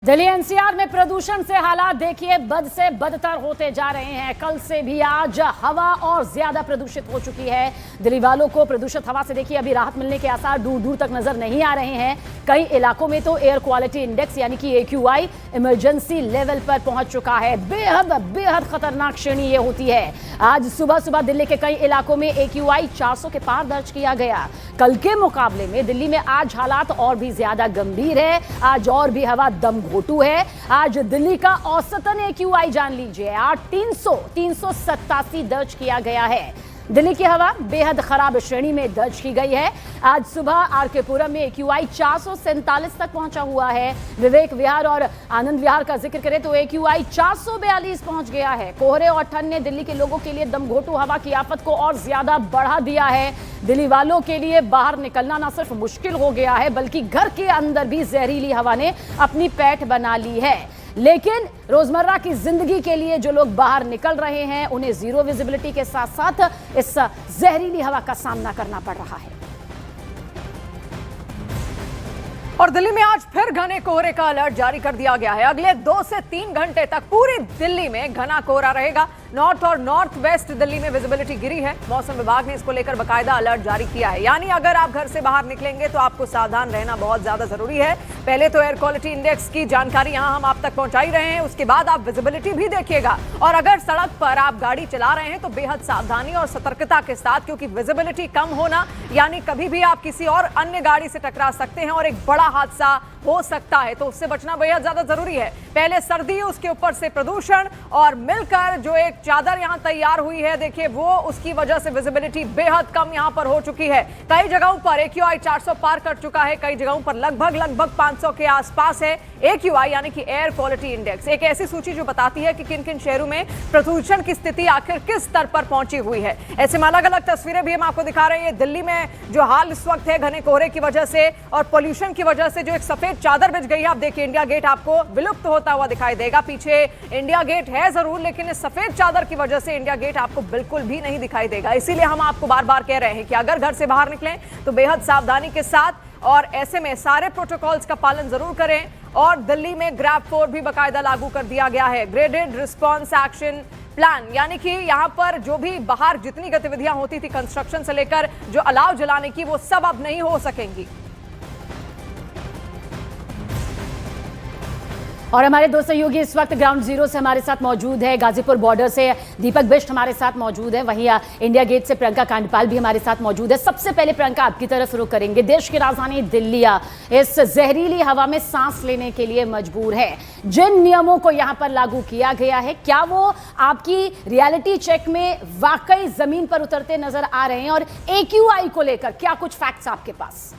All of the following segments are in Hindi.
दिल्ली एनसीआर में प्रदूषण से हालात देखिए बद से बदतर होते जा रहे हैं। कल से भी आज हवा और ज्यादा प्रदूषित हो चुकी है। दिल्ली वालों को प्रदूषित हवा से देखिए अभी राहत मिलने के आसार दूर दूर तक नजर नहीं आ रहे हैं। कई इलाकों में तो एयर क्वालिटी इंडेक्स यानी कि AQI इमरजेंसी लेवल पर पहुंच चुका है। बेहद बेहद खतरनाक श्रेणी ये होती है। आज सुबह सुबह दिल्ली के कई इलाकों में AQI 400 के पार दर्ज किया गया। कल के मुकाबले में दिल्ली में आज हालात और भी ज्यादा गंभीर है। आज और भी हवा दम घोटू है। आज दिल्ली का औसतन AQI जान लीजिए आज 387 दर्ज किया गया है। दिल्ली की हवा बेहद खराब श्रेणी में दर्ज की गई है। आज सुबह आरके पुरम में AQI 447 तक पहुंचा हुआ है। विवेक विहार और आनंद विहार का जिक्र करें तो AQI 442 पहुंच गया है। कोहरे और ठंड ने दिल्ली के लोगों के लिए दमघोटू हवा की आफत को और ज्यादा बढ़ा दिया है। दिल्ली वालों के लिए बाहर निकलना न सिर्फ मुश्किल हो गया है बल्कि घर के अंदर भी जहरीली हवा ने अपनी पैठ बना ली है। लेकिन रोजमर्रा की जिंदगी के लिए जो लोग बाहर निकल रहे हैं उन्हें जीरो विजिबिलिटी के साथ साथ इस जहरीली हवा का सामना करना पड़ रहा है। और दिल्ली में आज फिर घने कोहरे का अलर्ट जारी कर दिया गया है। अगले 2 से 3 घंटे तक पूरी दिल्ली में घना कोहरा रहेगा। नॉर्थ और नॉर्थ वेस्ट दिल्ली में विजिबिलिटी गिरी है। मौसम विभाग ने इसको लेकर बाकायदा अलर्ट जारी किया है। यानी अगर आप घर से बाहर निकलेंगे तो आपको सावधान रहना बहुत ज्यादा जरूरी है। पहले तो एयर क्वालिटी इंडेक्स की जानकारी यहां हम आप तक पहुंचा ही रहे हैं, उसके बाद आप विजिबिलिटी भी देखिएगा। और अगर सड़क पर आप गाड़ी चला रहे हैं तो बेहद सावधानी और सतर्कता के साथ, क्योंकि विजिबिलिटी कम होना यानी कभी भी आप किसी और अन्य गाड़ी से टकरा सकते हैं और एक बड़ा हादसा हो सकता है, तो उससे बचना बेहद ज्यादा जरूरी है। पहले सर्दी, उसके ऊपर से प्रदूषण और मिलकर जो एक चादर यहां तैयार हुई है देखिए वो, उसकी वजह से विजिबिलिटी बेहद कम यहां पर हो चुकी है। कई जगहों पर AQI 400 पार कर चुका है, कई जगहों पर लगभग 500 के आसपास है AQI यानी कि एयर क्वालिटी इंडेक्स। एक ऐसी सूची जो बताती है कि किन किन शहरों में प्रदूषण की स्थिति आखिर किस स्तर पर पहुंची हुई है। ऐसे में अलग अलग तस्वीरें भी हम आपको दिखा रहे हैं। दिल्ली में जो हाल इस वक्त है घने कोहरे की वजह से और पोल्यूशन की वजह से जो एक सफेद चादर बिछ गई है। आप देखिए इंडिया गेट आपको विलुप्त होता हुआ दिखाई देगा। पीछे इंडिया गेट है जरूर, लेकिन इस सफेद चादर की वजह से इंडिया गेट आपको बिल्कुल भी नहीं दिखाई देगा। इसीलिए हम आपको बार बार कह रहे हैं कि अगर घर से बाहर निकलें तो बेहद सावधानी के साथ और ऐसे में सारे प्रोटोकॉल्स का पालन जरूर करें। और दिल्ली में ग्रैब 4 भी बाकायदा लागू कर दिया गया है। ग्रेडेड रिस्पॉन्स एक्शन प्लान यानी कि यहां पर जो भी बाहर जितनी गतिविधियां होती थी कंस्ट्रक्शन से लेकर जो अलाव जलाने की, वो सब अब नहीं हो सकेंगी। और हमारे दो सहयोगी इस वक्त ग्राउंड जीरो से हमारे साथ मौजूद है। गाजीपुर बॉर्डर से दीपक बिष्ट हमारे साथ मौजूद है, वहीं इंडिया गेट से प्रियंका कांडपाल भी हमारे साथ मौजूद है। सबसे पहले प्रियंका आपकी तरफ रुख करेंगे। देश की राजधानी दिल्ली इस जहरीली हवा में सांस लेने के लिए मजबूर है। जिन नियमों को यहां पर लागू किया गया है, क्या वो आपकी रियलिटी चेक में वाकई जमीन पर उतरते नजर आ रहे हैं? और AQI को लेकर क्या कुछ फैक्ट्स आपके पास?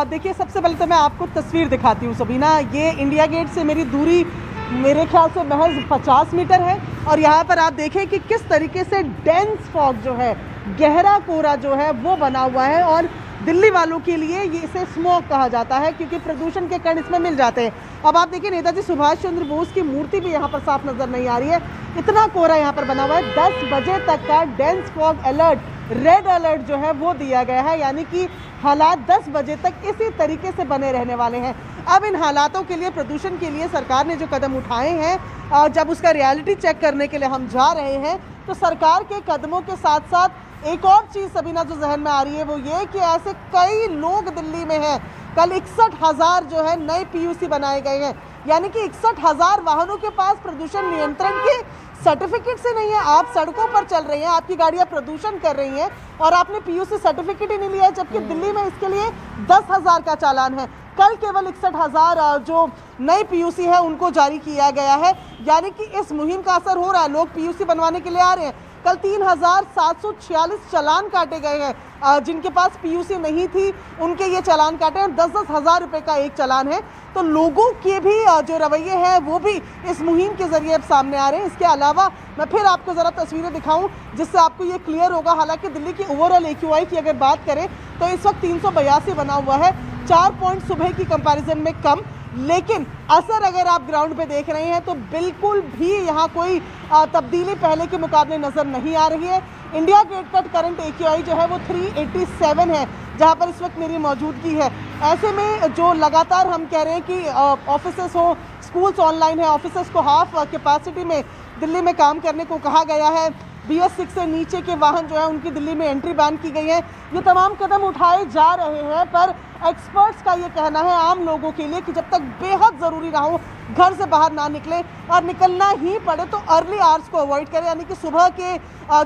देखिए, सबसे पहले तो मैं आपको तस्वीर दिखाती हूँ सबीना। ये इंडिया गेट से मेरी दूरी मेरे ख्याल से महज 50 मीटर है। और यहाँ पर आप देखें कि किस तरीके से डेंस फॉग जो है, गहरा कोहरा जो है वो बना हुआ है। और दिल्ली वालों के लिए ये इसे स्मोक कहा जाता है क्योंकि प्रदूषण के कण इसमें मिल जाते हैं। अब आप देखिए नेताजी सुभाष चंद्र बोस की मूर्ति भी यहाँ पर साफ नजर नहीं आ रही है, इतना कोहरा यहाँ पर बना हुआ है। 10 बजे तक का dense fog alert, red alert जो है वो दिया गया है, यानी कि हालात 10 बजे तक इसी तरीके से बने रहने वाले हैं। अब इन हालातों के लिए, प्रदूषण के लिए सरकार ने जो कदम उठाए हैं, और जब उसका रियलिटी चेक करने के लिए हम जा रहे हैं तो सरकार के कदमों के साथ साथ एक और चीज़ सबीना जो जहन में आ रही है वो ये कि ऐसे कई लोग दिल्ली में हैं। कल 61,000 जो है नए PUC बनाए गए हैं, यानी कि 61,000 वाहनों के पास प्रदूषण नियंत्रण के सर्टिफिकेट से नहीं है। आप सड़कों पर चल रही हैं, आपकी गाड़ियां प्रदूषण कर रही हैं और आपने PUC सर्टिफिकेट ही नहीं लिया है, जबकि दिल्ली में इसके लिए 10,000 का चालान है। कल केवल 61,000 जो नई PUC है उनको जारी किया गया है, यानी कि इस मुहिम का असर हो रहा है। लोग PUC बनवाने के लिए आ रहे हैं। कल 3,746 चालान काटे गए हैं। जिनके पास PUC नहीं थी उनके ये चालान काटे हैं। 10-10 हज़ार रुपये का एक चालान है। तो लोगों के भी जो रवैये हैं वो भी इस मुहिम के जरिए अब सामने आ रहे हैं। इसके अलावा मैं फिर आपको ज़रा तस्वीरें दिखाऊं जिससे आपको ये क्लियर होगा। हालांकि दिल्ली की ओवरऑल AQI की अगर बात करें तो इस वक्त 382 बना हुआ है, 4 पॉइंट सुबह की कंपैरिजन में कम। लेकिन असर अगर आप ग्राउंड पे देख रहे हैं तो बिल्कुल भी यहाँ कोई तब्दीली पहले के मुकाबले नज़र नहीं आ रही है। इंडिया गेट का करंट AQI जो है वो 387 है, जहां पर इस वक्त मेरी मौजूदगी है। ऐसे में जो लगातार हम कह रहे हैं कि ऑफिसेस हो, स्कूल्स ऑनलाइन है, ऑफिसेस को हाफ कैपेसिटी में दिल्ली में काम करने को कहा गया है, BS6 से नीचे के वाहन जो है उनकी दिल्ली में एंट्री बैन की गई है। ये तमाम कदम उठाए जा रहे हैं, पर एक्सपर्ट्स का ये कहना है आम लोगों के लिए कि जब तक बेहद ज़रूरी ना हो घर से बाहर ना निकले, और निकलना ही पड़े तो अर्ली आवर्स को अवॉइड करें, यानी कि सुबह के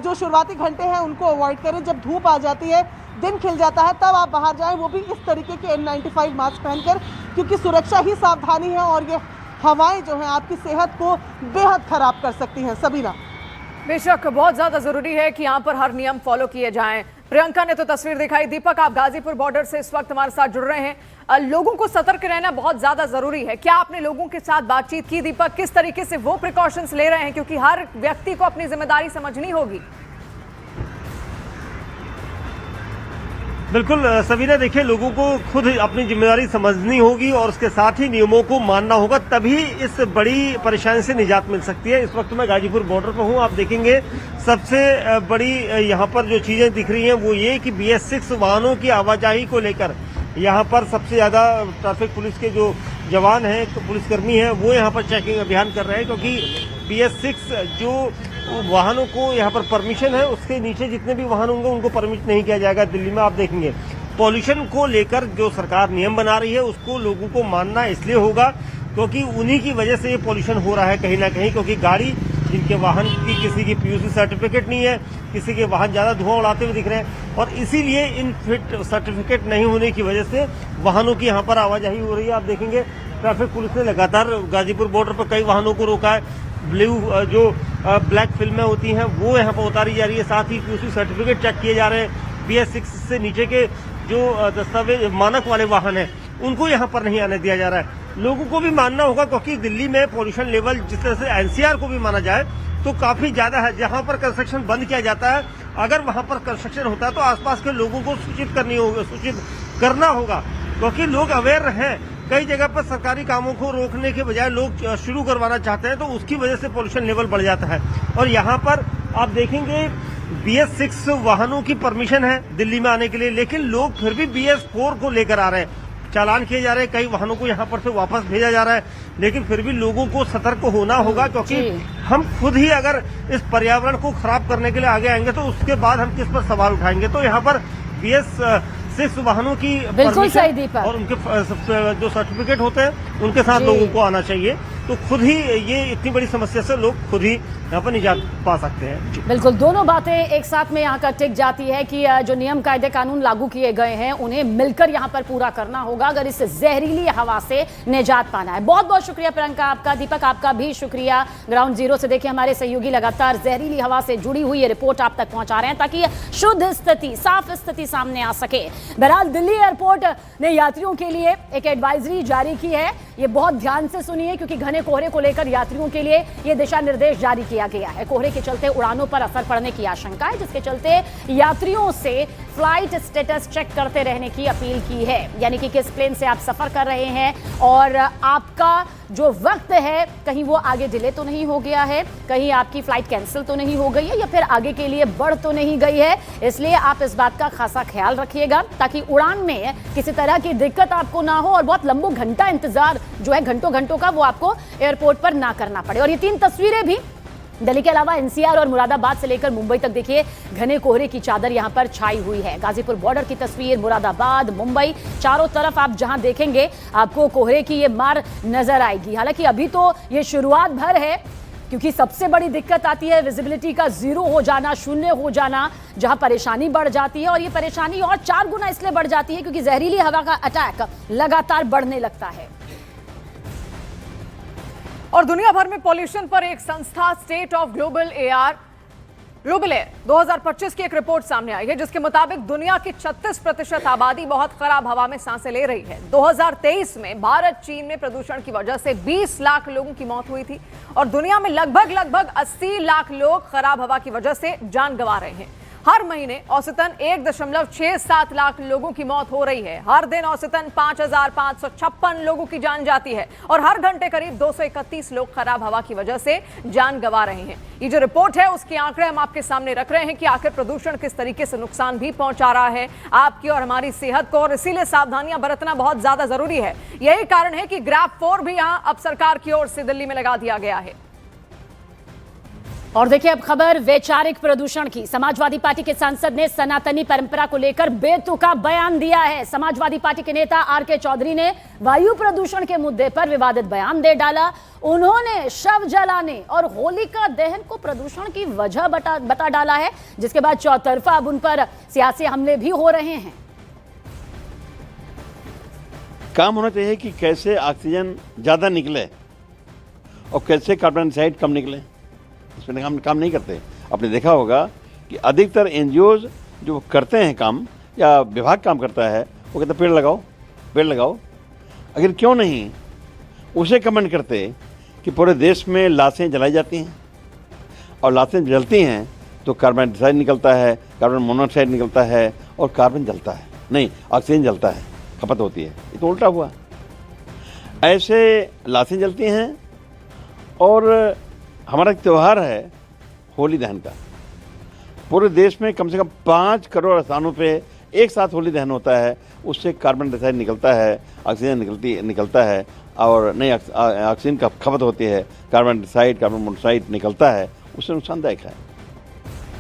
जो शुरुआती घंटे हैं उनको अवॉइड करें। जब धूप आ जाती है, दिन खिल जाता है, तब आप बाहर जाएं, वो भी इस तरीके के N95 मास्क पहनकर, क्योंकि सुरक्षा ही सावधानी है और ये हवाएं जो हैं आपकी सेहत को बेहद खराब कर सकती हैं। सबीना, बेशक बहुत ज्यादा जरूरी है कि यहाँ पर हर नियम फॉलो किए जाएं। प्रियंका ने तो तस्वीर दिखाई। दीपक, आप गाजीपुर बॉर्डर से इस वक्त हमारे साथ जुड़ रहे हैं। लोगों को सतर्क रहना बहुत ज्यादा जरूरी है। क्या आपने लोगों के साथ बातचीत की दीपक? किस तरीके से वो प्रिकॉशंस ले रहे हैं, क्योंकि हर व्यक्ति को अपनी जिम्मेदारी समझनी होगी। बिल्कुल सबीना, देखिए लोगों को खुद अपनी जिम्मेदारी समझनी होगी और उसके साथ ही नियमों को मानना होगा, तभी इस बड़ी परेशानी से निजात मिल सकती है। इस वक्त मैं गाजीपुर बॉर्डर पर हूं। आप देखेंगे सबसे बड़ी यहाँ पर जो चीजें दिख रही हैं वो ये कि BS6 वाहनों की आवाजाही को लेकर यहाँ पर सबसे ज्यादा ट्रैफिक पुलिस के जो जवान हैं, पुलिसकर्मी हैं, वो यहाँ पर चेकिंग अभियान कर रहे हैं, क्योंकि BS6 जो वाहनों को यहाँ पर परमिशन है, उसके नीचे जितने भी वाहन होंगे उनको परमिट नहीं किया जाएगा। दिल्ली में आप देखेंगे पॉल्यूशन को लेकर जो सरकार नियम बना रही है उसको लोगों को मानना इसलिए होगा क्योंकि उन्हीं की वजह से ये पॉल्यूशन हो रहा है कहीं ना कहीं, क्योंकि गाड़ी जिनके वाहन की किसी की PUC सर्टिफिकेट नहीं है, किसी के वाहन ज्यादा धुआं उड़ाते हुए दिख रहे हैं, और इसीलिए इन फिट सर्टिफिकेट नहीं होने की वजह से वाहनों की यहाँ पर आवाजाही हो रही है। आप देखेंगे ट्रैफिक पुलिस ने लगातार गाजीपुर बॉर्डर पर कई वाहनों को रोका है। ब्लू जो ब्लैक फिल्में होती हैं वो यहाँ पर उतारी जा रही है, साथ ही PUC सर्टिफिकेट चेक किए जा रहे हैं। BS6 से नीचे के जो दस्तावेज मानक वाले वाहन हैं उनको यहाँ पर नहीं आने दिया जा रहा है। लोगों को भी मानना होगा, क्योंकि दिल्ली में पॉल्यूशन लेवल जिस तरह से NCR को भी माना जाए तो काफी ज्यादा है। जहाँ पर कंस्ट्रक्शन बंद किया जाता है, अगर वहाँ पर कंस्ट्रक्शन होता है तो आसपास के लोगों को सूचित करना होगा, क्योंकि लोग अवेयर हैं। कई जगह पर सरकारी कामों को रोकने के बजाय लोग शुरू करवाना चाहते हैं, तो उसकी वजह से पॉल्यूशन लेवल बढ़ जाता है। और यहाँ पर आप देखेंगे BS6 वाहनों की परमिशन है दिल्ली में आने के लिए, लेकिन लोग फिर भी BS4 को लेकर आ रहे हैं, चालान किए जा रहे हैं, कई वाहनों को यहाँ पर से वापस भेजा जा रहा है। लेकिन फिर भी लोगों को सतर्क होना होगा, क्योंकि हम खुद ही अगर इस पर्यावरण को खराब करने के लिए आगे आएंगे तो उसके बाद हम किस पर सवाल उठाएंगे। तो यहाँ पर BS6 वाहनों की बिल्कुल सही दीपक, और उनके जो सर्टिफिकेट होते हैं उनके साथ लोगों को आना चाहिए, तो खुद ही ये इतनी बड़ी समस्या से लोग खुद ही यहाँ पर निजात पा सकते हैं। बिल्कुल, दोनों बातें एक साथ में यहाँ का टिक जाती है कि जो नियम कायदे कानून लागू किए गए हैं उन्हें मिलकर यहाँ पर पूरा करना होगा अगर इस जहरीली हवा से निजात पाना है। बहुत बहुत शुक्रिया प्रियंका आपका। दीपक, आपका भी शुक्रिया। ग्राउंड जीरो से देखिए हमारे सहयोगी लगातार जहरीली हवा से जुड़ी हुई ये रिपोर्ट आप तक पहुंचा रहे हैं ताकि शुद्ध स्थिति, साफ स्थिति सामने आ सके। बहरहाल दिल्ली एयरपोर्ट ने यात्रियों के लिए एक एडवाइजरी जारी की है, ये बहुत ध्यान से सुनिए, क्योंकि घने कोहरे को लेकर यात्रियों के लिए ये दिशा निर्देश जारी किया गया है। कोहरे के चलते उड़ानों पर असर पड़ने की आशंका है, जिसके चलते यात्रियों से फ्लाइट स्टेटस चेक करते रहने की अपील की है, यानी कि किस प्लेन से आप सफर कर रहे हैं और आपका जो वक्त है कहीं वो आगे डिले तो नहीं हो गया है, कहीं आपकी फ्लाइट कैंसिल तो नहीं हो गई है या फिर आगे के लिए बढ़ तो नहीं गई है। इसलिए आप इस बात का खासा ख्याल रखिएगा ताकि उड़ान में किसी तरह की दिक्कत आपको ना हो और बहुत लंबो घंटा इंतजार जो है घंटों का वो आपको एयरपोर्ट पर ना करना पड़े। और ये तीन तस्वीरें भी दिल्ली के अलावा NCR और मुरादाबाद से लेकर मुंबई तक देखिए घने कोहरे की चादर यहां पर छाई हुई है। गाजीपुर बॉर्डर की तस्वीर, मुरादाबाद, मुंबई, चारों तरफ आप जहां देखेंगे आपको कोहरे की ये मार नजर आएगी। हालांकि अभी तो ये शुरुआत भर है, क्योंकि सबसे बड़ी दिक्कत आती है विजिबिलिटी का जीरो हो जाना, शून्य हो जाना, जहां परेशानी बढ़ जाती है। और ये परेशानी और 4 गुना इसलिए बढ़ जाती है क्योंकि जहरीली हवा का अटैक लगातार बढ़ने लगता है। और दुनिया भर में पॉल्यूशन पर एक संस्था स्टेट ऑफ ग्लोबल एयर 2025 की एक रिपोर्ट सामने आई है, जिसके मुताबिक दुनिया की 36% आबादी बहुत खराब हवा में सांसें ले रही है। 2023 में भारत चीन में प्रदूषण की वजह से 20 लाख लोगों की मौत हुई थी और दुनिया में लगभग 80 लाख लोग खराब हवा की वजह से जान गंवा रहे हैं। हर महीने औसतन 1.67 लाख लोगों की मौत हो रही है। हर दिन औसतन 5,556 लोगों की जान जाती है और हर घंटे करीब 231 लोग खराब हवा की वजह से जान गंवा रहे हैं। ये जो रिपोर्ट है उसके आंकड़े हम आपके सामने रख रहे हैं कि आखिर प्रदूषण किस तरीके से नुकसान भी पहुंचा रहा है आपकी और हमारी सेहत को, और इसीलिए सावधानियां बरतना बहुत ज्यादा जरूरी है। यही कारण है कि ग्रैब 4 भी यहां अब सरकार की ओर से दिल्ली में लगा दिया गया है। और देखिए अब खबर वैचारिक प्रदूषण की। समाजवादी पार्टी के सांसद ने सनातनी परंपरा को लेकर बेतुका बयान दिया है। समाजवादी पार्टी के नेता आर.के. चौधरी ने वायु प्रदूषण के मुद्दे पर विवादित बयान दे डाला। उन्होंने शव जलाने और होलिका दहन को प्रदूषण की वजह बता डाला है, जिसके बाद चौतरफा अब उन पर सियासी हमले भी हो रहे हैं। काम होना चाहिए कि कैसे ऑक्सीजन ज़्यादा निकले और कैसे कार्बन डाइऑक्साइड कम निकले, इसमें हम काम नहीं करते। आपने देखा होगा कि अधिकतर एनजीओज जो करते हैं काम या विभाग काम करता है वो कहते पेड़ लगाओ पेड़ लगाओ। अगर क्यों नहीं उसे कमेंट करते कि पूरे देश में लाशें जलाई जाती हैं और लाशें जलती हैं तो कार्बन डाइऑक्साइड निकलता है, कार्बन मोनोऑक्साइड निकलता है और कार्बन जलता है, नहीं ऑक्सीजन जलता है, खपत होती है। ये तो उल्टा हुआ। ऐसे लाशें जलती हैं और हमारा एक त्यौहार है होली दहन का। पूरे देश में कम से कम 5 करोड़ स्थानों पे एक साथ होली दहन होता है। उससे कार्बन डाइऑक्साइड निकलता है, ऑक्सीजन निकलता है और नई ऑक्सीजन का खपत होती है, कार्बन डाइऑक्साइड कार्बन मोनोऑक्साइड निकलता है, उससे नुकसानदायक है।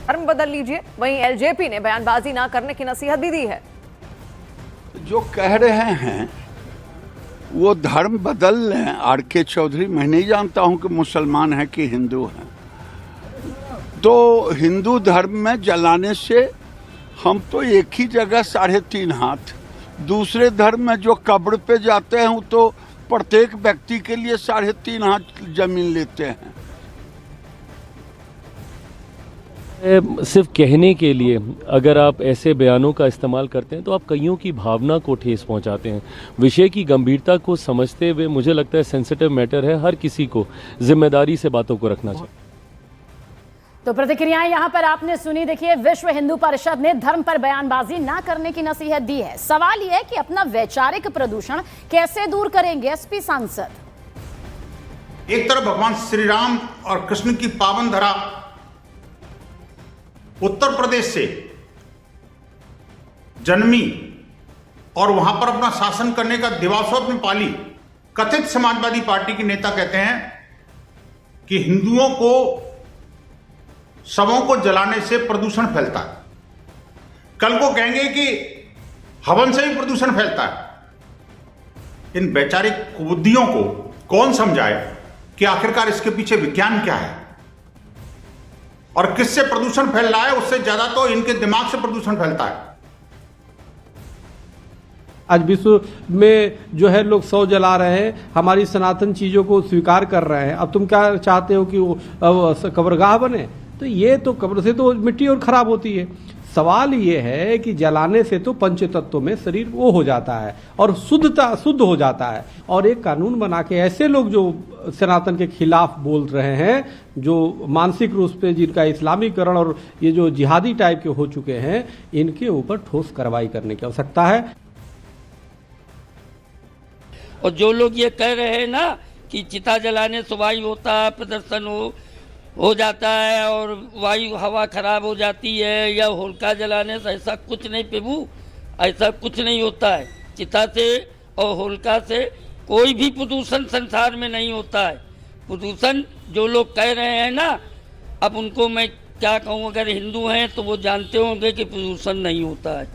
धर्म बदल लीजिए। वहीं एलजेपी ने बयानबाजी ना करने की नसीहत भी दी है। जो कह रहे हैं वो धर्म बदल लें। आर.के. चौधरी, मैं नहीं जानता हूं कि मुसलमान हैं कि हिंदू हैं। तो हिंदू धर्म में जलाने से हम तो एक ही जगह 3.5 हाथ, दूसरे धर्म में जो कब्र पे जाते हैं तो प्रत्येक व्यक्ति के लिए 3.5 हाथ जमीन लेते हैं। सिर्फ कहने के लिए अगर आप ऐसे बयानों का इस्तेमाल करते हैं तो आप कईयों की भावना को ठेस पहुंचाते हैं। विषय की गंभीरता को समझते हुए मुझे लगता है सेंसिटिव मैटर है, हर किसी को जिम्मेदारी से बातों को रखना चाहिए। तो प्रतिक्रियाएं यहां पर आपने सुनी। देखिए, विश्व हिंदू परिषद ने धर्म पर बयानबाजी ना करने की नसीहत दी है। सवाल यह है कि अपना वैचारिक प्रदूषण कैसे दूर करेंगे एसपी सांसद। एक तरफ भगवान श्री राम और कृष्ण की पावन धरा उत्तर प्रदेश से जन्मी और वहां पर अपना शासन करने का दिवास्वप्न में पाली कथित समाजवादी पार्टी के नेता कहते हैं कि हिंदुओं को शवों को जलाने से प्रदूषण फैलता है। कल को कहेंगे कि हवन से भी प्रदूषण फैलता है। इन वैचारिक कुबुद्धियों को कौन समझाए कि आखिरकार इसके पीछे विज्ञान क्या है और किससे प्रदूषण फैल रहा है। उससे ज्यादा तो इनके दिमाग से प्रदूषण फैलता है। आज विश्व में जो है लोग शव जला रहे हैं, हमारी सनातन चीज़ों को स्वीकार कर रहे हैं। अब तुम क्या चाहते हो कि वो कब्रगाह बने? तो ये तो कब्र से तो मिट्टी और खराब होती है। सवाल ये है कि जलाने से तो पंच तत्वों में शरीर वो हो जाता है और शुद्ध हो जाता है। और एक कानून बना के ऐसे लोग जो सनातन के खिलाफ बोल रहे हैं, जो मानसिक रूप से जिनका इस्लामीकरण और ये जो जिहादी टाइप के हो चुके हैं, इनके ऊपर ठोस कार्रवाई करने की आवश्यकता है। और जो लोग ये कह रहे हैं ना कि चिता जलाने से वायु होता है, प्रदर्शन हो जाता है और वायु हवा खराब हो जाती है, या होलिका जलाने से, ऐसा कुछ नहीं प्रभु, ऐसा कुछ नहीं होता है। चिता से और होलिका से कोई भी प्रदूषण संसार में नहीं होता है। प्रदूषण जो लोग कह रहे हैं ना, अब उनको मैं क्या कहूँ, अगर हिंदू हैं तो वो जानते होंगे कि प्रदूषण नहीं होता है।